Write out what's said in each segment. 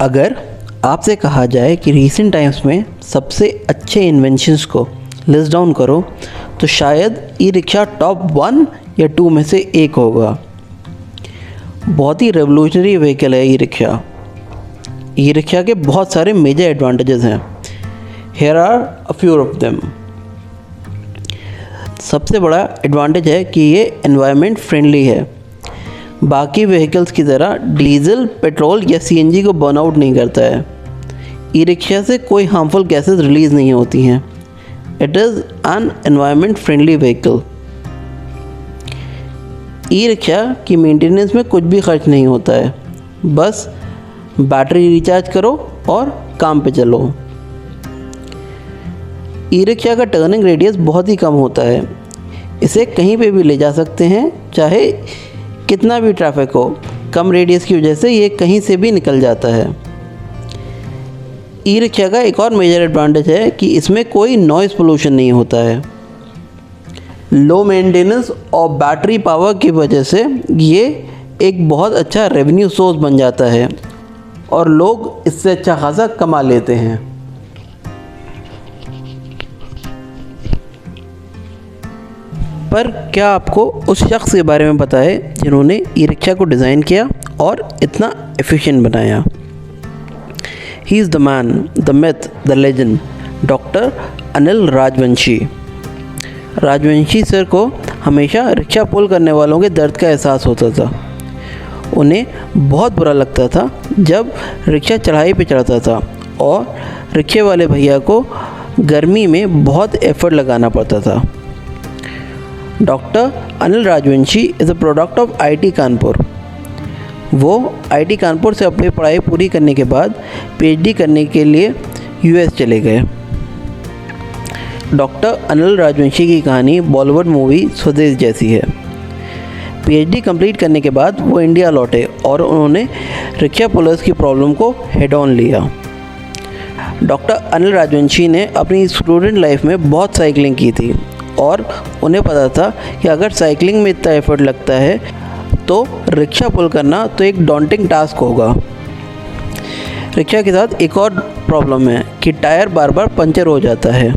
अगर आपसे कहा जाए कि रीसेंट टाइम्स में सबसे अच्छे इन्वेंशंस को लिस्ट डाउन करो तो शायद ई रिक्शा टॉप 1 या 2 में से एक होगा। बहुत ही रेवोल्यूशनरी व्हीकल है ई रिक्शा। ई रिक्शा के बहुत सारे मेजर एडवांटेजेस हैं। Here are a few of them. सबसे बड़ा एडवांटेज है कि ये एनवायरनमेंट फ्रेंडली है। बाकी व्हीकल्स की तरह डीजल, पेट्रोल या सीएनजी को बर्नआउट नहीं करता है। ई रिक्शा से कोई हार्मफुल गैसेस रिलीज़ नहीं होती हैं। It is an environment friendly vehicle. E rickshaw की मेंटेनेंस में कुछ भी खर्च नहीं होता है, बस बैटरी रिचार्ज करो और काम पे चलो। ई रिक्शा का टर्निंग रेडियस बहुत ही कम होता है। इसे कहीं पे भी ले जा सकते हैं, चाहे कितना भी ट्रैफिक हो। कम रेडियस की वजह से ये कहीं से भी निकल जाता है। ई रिक्शा का एक और मेजर एडवांटेज है कि इसमें कोई नॉइज़ पोल्यूशन नहीं होता है। लो मेंटेनेंस और बैटरी पावर की वजह से ये एक बहुत अच्छा रेवेन्यू सोर्स बन जाता है और लोग इससे अच्छा खासा कमा लेते हैं। पर क्या आपको उस शख्स के बारे में पता है जिन्होंने ई रिक्शा को डिज़ाइन किया और इतना एफिशिएंट बनाया? He is the man, the myth, the legend, doctor Anil Rajvanshi. Rajvanshi sir को हमेशा रिक्शा पुल करने वालों के दर्द का एहसास होता था। उन्हें बहुत बुरा लगता था जब रिक्शा चढ़ाई पे चढ़ता था और रिक्शे वाले भैया को गर्मी में बहुत एफर्ट लगाना पड़ता था। Doctor Anil Rajvanshi is a product of IIT Kanpur. वो आईटी कानपुर से अपनी पढ़ाई पूरी करने के बाद पीएचडी करने के लिए यूएस चले गए। डॉक्टर अनिल राजवंशी की कहानी बॉलीवुड मूवी स्वदेश जैसी है। पीएचडी कंप्लीट करने के बाद वो इंडिया लौटे और उन्होंने रिक्शा पुलर्स की प्रॉब्लम को हेड ऑन लिया। डॉक्टर अनिल राजवंशी ने अपनी स्टूडेंट लाइफ में बहुत साइकिलिंग की थी और उन्हें पता था कि अगर साइकिलिंग में इतना एफर्ट लगता है तो रिक्शा पुल करना तो एक डॉन्टिंग टास्क होगा। रिक्शा के साथ एक और प्रॉब्लम है कि टायर बार बार पंचर हो जाता है।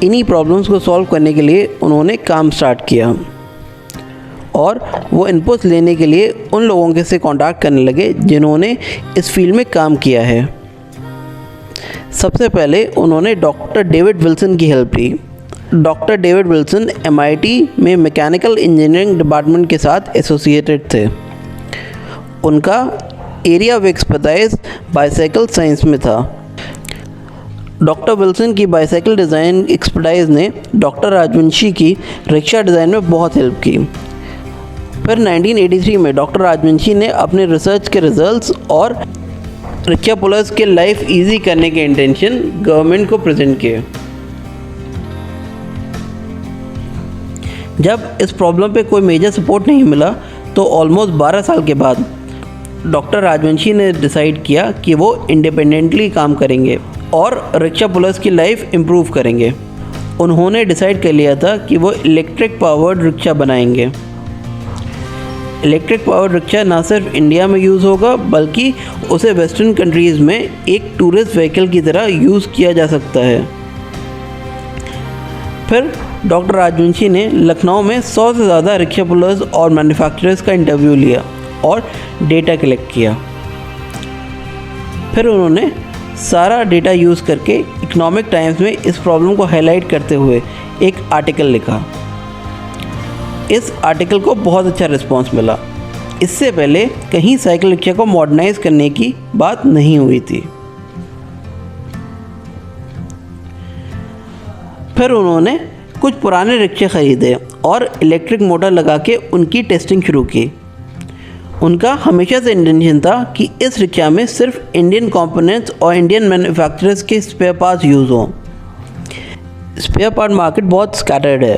इन्हीं प्रॉब्लम्स को सॉल्व करने के लिए उन्होंने काम स्टार्ट किया और वो इनपुट्स लेने के लिए उन लोगों के से कांटेक्ट करने लगे जिन्होंने इस फील्ड में काम किया है। सबसे पहले उन्होंने डॉक्टर डेविड विल्सन की हेल्प ली। डॉक्टर डेविड विल्सन एमआईटी में मैकेनिकल इंजीनियरिंग डिपार्टमेंट के साथ एसोसिएटेड थे। उनका area of expertise bicycle science में था। डॉक्टर विल्सन की बाईसाइकिल डिज़ाइन एक्सपर्टाइज ने डॉक्टर राजवंशी की रिक्शा डिज़ाइन में बहुत हेल्प की। फिर 1983 में डॉक्टर राजवंशी ने अपने रिसर्च के रिजल्ट्स और रिक्शा पुलर्स के लाइफ इजी करने के इंटेंशन गवर्नमेंट को प्रेजेंट किए। जब इस प्रॉब्लम पे कोई मेजर सपोर्ट नहीं मिला तो ऑलमोस्ट 12 साल के बाद डॉक्टर राजवंशी ने डिसाइड किया कि वो इंडिपेंडेंटली काम करेंगे और रिक्शा पुलर्स की लाइफ इम्प्रूव करेंगे। उन्होंने डिसाइड कर लिया था कि वो इलेक्ट्रिक पावर्ड रिक्शा बनाएंगे। इलेक्ट्रिक पावर्ड रिक्शा ना सिर्फ इंडिया में यूज़ होगा बल्कि उसे वेस्टर्न कंट्रीज़ में एक टूरिस्ट व्हीकल की तरह यूज़ किया जा सकता है। फिर डॉक्टर राजवंशी ने लखनऊ में 100 से ज़्यादा रिक्शा पुलर्स और मैन्युफैक्चरर्स का इंटरव्यू लिया और डेटा कलेक्ट किया। फिर उन्होंने सारा डेटा यूज़ करके इकोनॉमिक टाइम्स में इस प्रॉब्लम को हाईलाइट करते हुए एक आर्टिकल लिखा। इस आर्टिकल को बहुत अच्छा रिस्पांस मिला। इससे पहले कहीं साइकिल रिक्शा को मॉडर्नाइज करने की बात नहीं हुई थी। फिर उन्होंने कुछ पुराने रिक्शे ख़रीदे और इलेक्ट्रिक मोटर लगा के उनकी टेस्टिंग शुरू की। उनका हमेशा से इंटेंशन था कि इस रिक्शा में सिर्फ इंडियन कंपोनेंट्स और इंडियन मैन्युफैक्चरर्स के स्पेयर पार्ट्स यूज़ हों। स्पेयर पार्ट मार्केट बहुत स्कैटर्ड है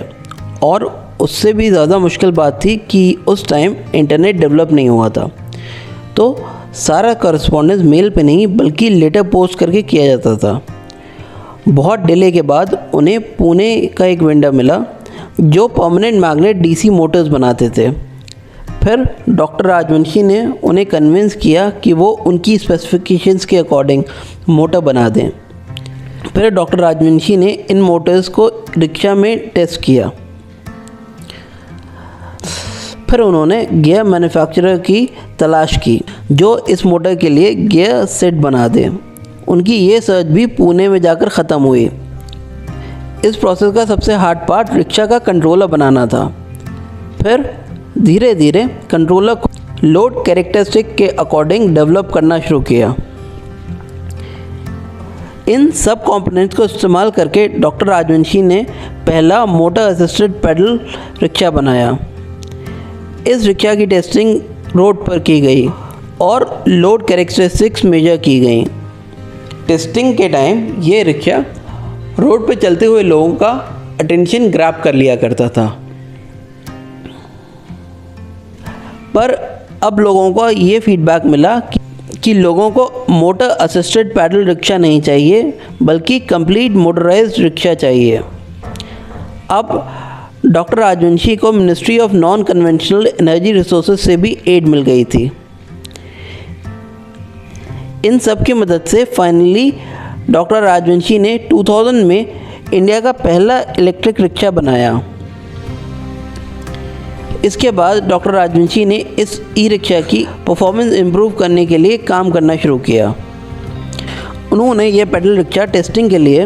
और उससे भी ज़्यादा मुश्किल बात थी कि उस टाइम इंटरनेट डेवलप नहीं हुआ था, तो सारा कॉरेस्पॉन्डेंस मेल पे नहीं बल्कि लेटर पोस्ट करके किया जाता था। बहुत डिले के बाद उन्हें पुणे का एक वेंडर मिला जो परमानेंट मैग्नेट डीसी मोटर्स बनाते थे। फिर डॉक्टर राजवंशी ने उन्हें कन्विंस किया कि वो उनकी स्पेसिफिकेशंस के अकॉर्डिंग मोटर बना दें। फिर डॉक्टर राजवंशी ने इन मोटर्स को रिक्शा में टेस्ट किया। फिर उन्होंने गियर मैन्युफैक्चरर की तलाश की जो इस मोटर के लिए गियर सेट बना दे। उनकी ये सर्च भी पुणे में जाकर ख़त्म हुई। इस प्रोसेस का सबसे हार्ड पार्ट रिक्शा का कंट्रोलर बनाना था। फिर धीरे धीरे कंट्रोलर को लोड कैरेक्टरिस्टिक के अकॉर्डिंग डेवलप करना शुरू किया। इन सब कंपोनेंट्स को इस्तेमाल करके डॉक्टर राजवंशी ने पहला मोटर असिस्टेड पैडल रिक्शा बनाया। इस रिक्शा की टेस्टिंग रोड पर की गई और लोड कैरेक्टरिस्टिक्स मेजर की गई। टेस्टिंग के टाइम ये रिक्शा रोड पर चलते हुए लोगों का अटेंशन ग्रैब कर लिया करता था। पर अब लोगों को ये फीडबैक मिला कि लोगों को मोटर असिस्टेड पैडल रिक्शा नहीं चाहिए बल्कि कंप्लीट मोटराइज्ड रिक्शा चाहिए। अब डॉक्टर राजवंशी को ministry of non conventional energy resources से भी एड मिल गई थी। इन सब की मदद से फाइनली डॉक्टर राजवंशी ने 2000 में इंडिया का पहला इलेक्ट्रिक रिक्शा बनाया। इसके बाद डॉक्टर राजवंशी ने इस ई रिक्शा की परफॉर्मेंस इम्प्रूव करने के लिए काम करना शुरू किया। उन्होंने ये पैडल रिक्शा टेस्टिंग के लिए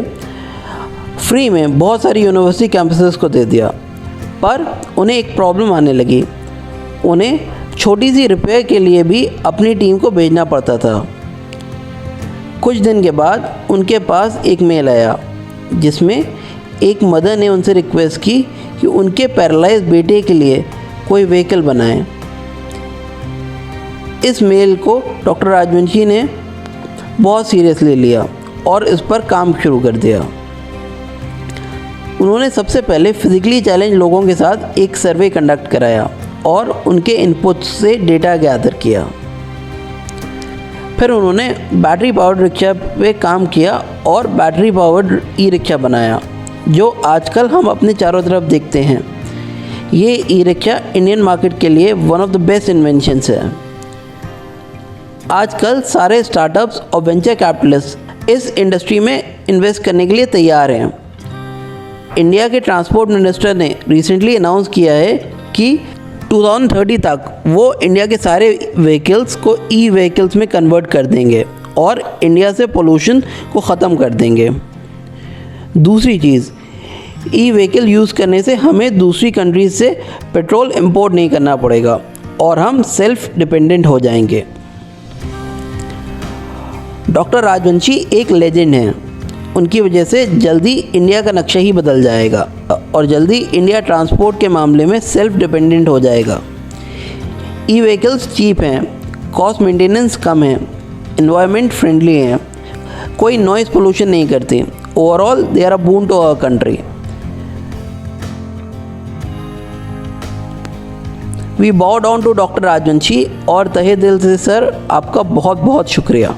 फ्री में बहुत सारी यूनिवर्सिटी कैंपसेस को दे दिया। पर उन्हें एक प्रॉब्लम आने लगी। उन्हें छोटी सी रिपेयर के लिए भी अपनी टीम को भेजना पड़ता था। कुछ दिन के बाद उनके पास एक मेल आया जिसमें एक मदर ने उनसे रिक्वेस्ट की कि उनके पैरालाइज बेटे के लिए कोई व्हीकल बनाएं। इस मेल को डॉक्टर राजवंशी ने बहुत सीरियसली लिया और इस पर काम शुरू कर दिया। उन्होंने सबसे पहले फिजिकली चैलेंज लोगों के साथ एक सर्वे कंडक्ट कराया और उनके इनपुट से डेटा गैदर किया। फिर उन्होंने बैटरी पावर्ड रिक्शा पे काम किया और बैटरी पावर्ड ई रिक्शा बनाया जो आजकल हम अपने चारों तरफ देखते हैं। ये ई रिक्शा इंडियन मार्केट के लिए one of the best inventions है। आजकल सारे स्टार्टअप्स और वेंचर कैपिटलिस्ट इस इंडस्ट्री में इन्वेस्ट करने के लिए तैयार हैं। इंडिया के ट्रांसपोर्ट मिनिस्टर ने रिसेंटली अनाउंस किया है कि 2030 तक वो इंडिया के सारे व्हीकल्स को ई व्हीकल्स में कन्वर्ट कर देंगे और इंडिया से पोल्यूशन को ख़त्म कर देंगे। दूसरी चीज़, ई व्हीकल यूज़ करने से हमें दूसरी कंट्रीज से पेट्रोल इंपोर्ट नहीं करना पड़ेगा और हम सेल्फ डिपेंडेंट हो जाएंगे। डॉक्टर राजवंशी एक लेजेंड हैं। उनकी वजह से जल्दी इंडिया का नक्शा ही बदल जाएगा और जल्दी इंडिया ट्रांसपोर्ट के मामले में सेल्फ डिपेंडेंट हो जाएगा। ई व्हीकल्स चीप हैं, कॉस्ट मेंटेनेंस कम है, एनवायरनमेंट फ्रेंडली हैं, कोई नॉइज़ पोल्यूशन नहीं करते। Overall they are a boon to our country. We bow down to doctor Rajvanshi और तहे दिल से सर आपका बहुत बहुत शुक्रिया।